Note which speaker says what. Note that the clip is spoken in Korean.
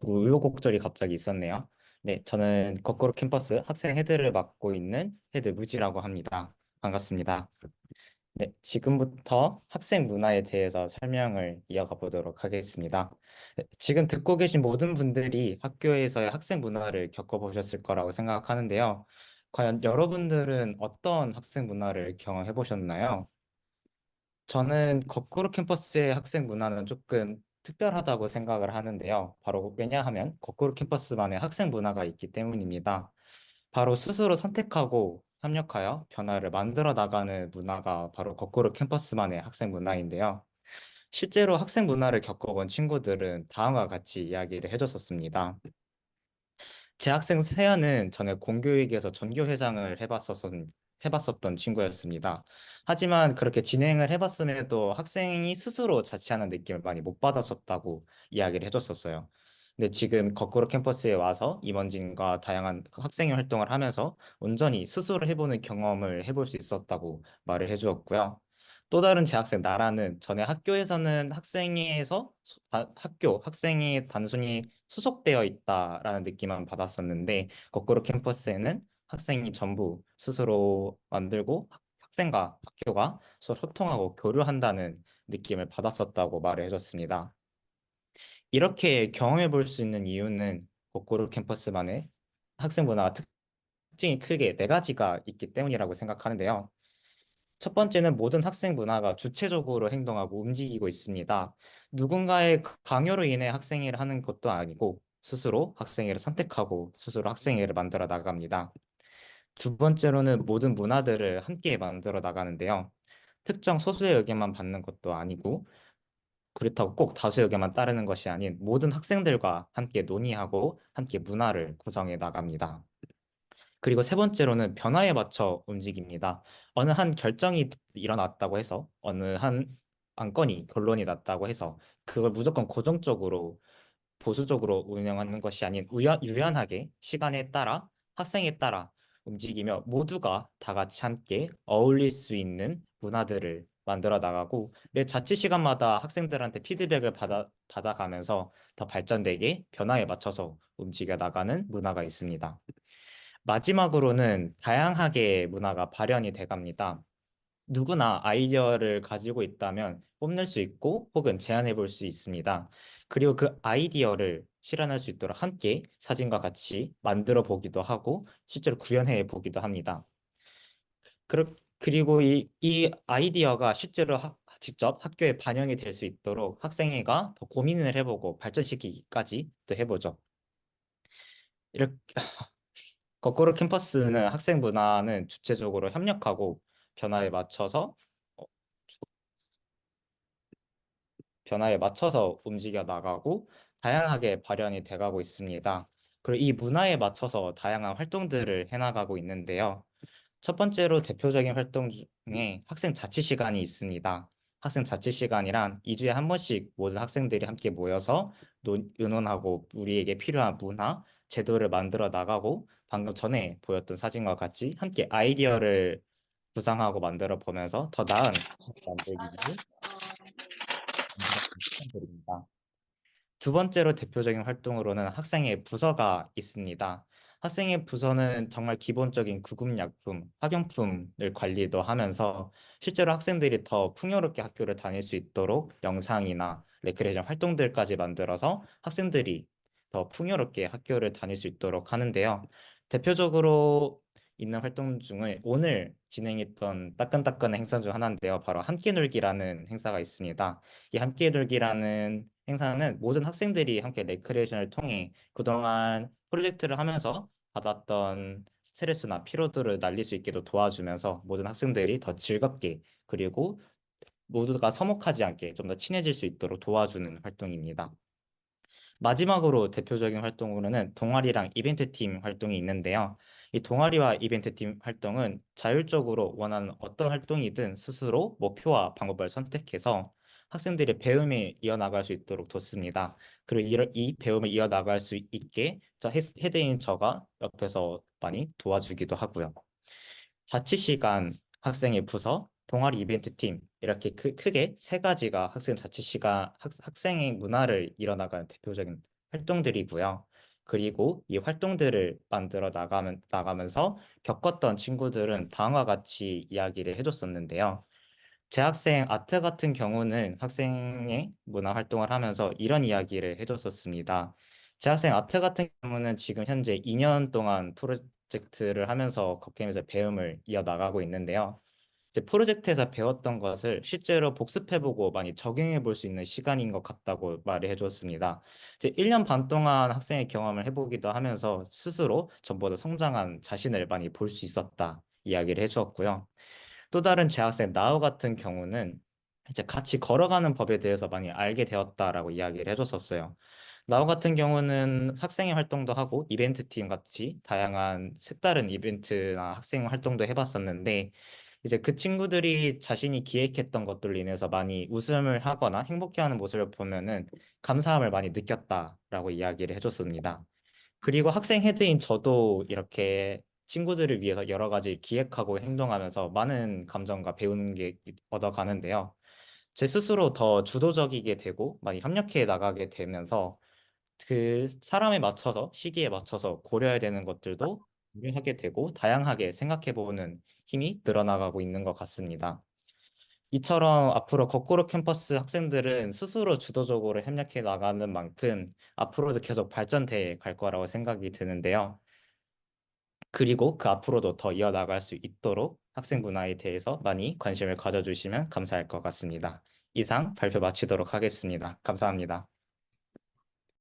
Speaker 1: 우여곡절이 갑자기 있었네요. 네, 저는 거꾸로 캠퍼스 학생 헤드를 맡고 있는 헤드 무지라고 합니다. 반갑습니다. 네, 지금부터 학생 문화에 대해서 설명을 이어가 보도록 하겠습니다. 네, 지금 듣고 계신 모든 분들이 학교에서의 학생 문화를 겪어보셨을 거라고 생각하는데요. 과연 여러분들은 어떤 학생 문화를 경험해 보셨나요? 저는 거꾸로 캠퍼스의 학생 문화는 조금 특별하다고 생각을 하는데요. 바로 왜냐하면 거꾸로 캠퍼스만의 학생 문화가 있기 때문입니다. 바로 스스로 선택하고 협력하여 변화를 만들어 나가는 문화가 바로 거꾸로 캠퍼스만의 학생 문화인데요. 실제로 학생 문화를 겪어본 친구들은 다음과 같이 이야기를 해줬었습니다. 제 학생 세연은 전에 공교육에서 전교회장을 해봤었던 친구였습니다. 하지만 그렇게 진행을 해봤음에도 학생이 스스로 자치하는 느낌을 많이 못 받았었다고 이야기를 해줬었어요. 근데 지금 거꾸로 캠퍼스에 와서 임원진과 다양한 학생회 활동을 하면서 온전히 스스로 해보는 경험을 해볼 수 있었다고 말을 해주었고요. 또 다른 제 학생 나라는 전에 학교에서는 학생이 단순히 소속되어 있다라는 느낌만 받았었는데, 거꾸로 캠퍼스에는 학생이 전부 스스로 만들고 학생과 학교가 서로 소통하고 교류한다는 느낌을 받았었다고 말을 해줬습니다. 이렇게 경험해 볼 수 있는 이유는 거꾸로 캠퍼스만의 학생 문화가 특징이 크게 네 가지가 있기 때문이라고 생각하는데요. 첫 번째는 모든 학생 문화가 주체적으로 행동하고 움직이고 있습니다. 누군가의 강요로 인해 학생회를 하는 것도 아니고 스스로 학생회를 선택하고 스스로 학생회를 만들어 나갑니다. 두 번째로는 모든 문화들을 함께 만들어 나가는데요. 특정 소수의 의견만 받는 것도 아니고 그렇다고 꼭 다수의 의견만 따르는 것이 아닌 모든 학생들과 함께 논의하고 함께 문화를 구성해 나갑니다. 그리고 세 번째로는 변화에 맞춰 움직입니다. 어느 한 결정이 일어났다고 해서, 어느 한 안건이 결론이 났다고 해서, 그걸 무조건 고정적으로, 보수적으로 운영하는 것이 아닌 유연하게 시간에 따라, 학생에 따라 움직이며 모두가 다 같이 함께 어울릴 수 있는 문화들을 만들어 나가고, 매 자치 시간마다 학생들한테 피드백을 받아가면서 더 발전되게 변화에 맞춰서 움직여 나가는 문화가 있습니다. 마지막으로는 다양하게 문화가 발현이 돼갑니다. 누구나 아이디어를 가지고 있다면 뽐낼 수 있고 혹은 제안해 볼 수 있습니다. 그리고 그 아이디어를 실현할 수 있도록 함께 사진과 같이 만들어 보기도 하고 실제로 구현해 보기도 합니다. 그리고 이 아이디어가 실제로 직접 학교에 반영이 될 수 있도록 학생회가 더 고민을 해보고 발전시키기까지 또 해보죠. 이렇게 거꾸로 캠퍼스는 학생 문화는 주체적으로 협력하고 변화에 맞춰서 어, 변화에 맞춰서 움직여 나가고 다양하게 발현이 돼가고 있습니다. 그리고 이 문화에 맞춰서 다양한 활동들을 해나가고 있는데요. 첫 번째로 대표적인 활동 중에 학생 자치 시간이 있습니다. 학생 자치 시간이란 2주에 한 번씩 모든 학생들이 함께 모여서 의논하고 우리에게 필요한 문화, 제도를 만들어 나가고 방금 전에 보였던 사진과 같이 함께 아이디어를 구상하고 만들어 보면서 더 나은 만들기 위해 만들어 본 시간들입니다. 두 번째로 대표적인 활동으로는 학생의 부서가 있습니다. 학생의 부서는 정말 기본적인 구급약품, 학용품을 관리도 하면서 실제로 학생들이 더 풍요롭게 학교를 다닐 수 있도록 영상이나 레크레이션 활동들까지 만들어서 학생들이 더 풍요롭게 학교를 다닐 수 있도록 하는데요. 대표적으로 있는 활동 중에 오늘 진행했던 따끈따끈한 행사 중 하나인데요. 바로 함께 놀기라는 행사가 있습니다. 이 함께 놀기라는 행사는 모든 학생들이 함께 레크레이션을 통해 그동안 프로젝트를 하면서 받았던 스트레스나 피로도를 날릴 수 있게도 도와주면서 모든 학생들이 더 즐겁게 그리고 모두가 서먹하지 않게 좀 더 친해질 수 있도록 도와주는 활동입니다. 마지막으로 대표적인 활동으로는 동아리랑 이벤트 팀 활동이 있는데요. 이 동아리와 이벤트 팀 활동은 자율적으로 원하는 어떤 활동이든 스스로 목표와 방법을 선택해서 학생들의 배움에 이어나갈 수 있도록 돕습니다. 그리고 이 배움을 이어나갈 수 있게 헤드인 저가 옆에서 많이 도와주기도 하고요. 자치 시간, 학생의 부서, 동아리 이벤트 팀 이렇게 크게 세 가지가 학생 자치 시간, 학생의 문화를 이뤄나가는 대표적인 활동들이고요. 그리고 이 활동들을 나가면서 겪었던 친구들은 다음과 같이 이야기를 해줬었는데요. 재학생 아트 같은 경우는 학생의 문화 활동을 하면서 이런 이야기를 해줬었습니다. 재학생 아트 같은 경우는 지금 현재 2년 동안 프로젝트를 하면서 거기에서 배움을 이어나가고 있는데요. 이제 프로젝트에서 배웠던 것을 실제로 복습해보고 많이 적용해 볼 수 있는 시간인 것 같다고 말을 해주었습니다. 이제 1년 반 동안 학생의 경험을 해보기도 하면서 스스로 전보다 성장한 자신을 많이 볼 수 있었다 이야기를 해주었고요. 또 다른 재학생 나우 같은 경우는 이제 같이 걸어가는 법에 대해서 많이 알게 되었다라고 이야기를 해줬었어요. 나우 같은 경우는 학생회 활동도 하고 이벤트 팀 같이 다양한 색다른 이벤트나 학생 활동도 해봤었는데 이제 그 친구들이 자신이 기획했던 것들로 인해서 많이 웃음을 하거나 행복해하는 모습을 보면은 감사함을 많이 느꼈다라고 이야기를 해줬습니다. 그리고 학생 헤드인 저도 이렇게 친구들을 위해서 여러 가지 기획하고 행동하면서 많은 감정과 배우는 게 얻어가는데요. 제 스스로 더 주도적이게 되고 많이 협력해 나가게 되면서 그 사람에 맞춰서 시기에 맞춰서 고려해야 되는 것들도 고려하게 되고 다양하게 생각해 보는 힘이 늘어나가고 있는 것 같습니다. 이처럼 앞으로 거꾸로 캠퍼스 학생들은 스스로 주도적으로 협력해 나가는 만큼 앞으로도 계속 발전돼 갈 거라고 생각이 드는데요. 그리고 그 앞으로도 더 이어나갈 수 있도록 학생 문화에 대해서 많이 관심을 가져주시면 감사할 것 같습니다. 이상 발표 마치도록 하겠습니다. 감사합니다.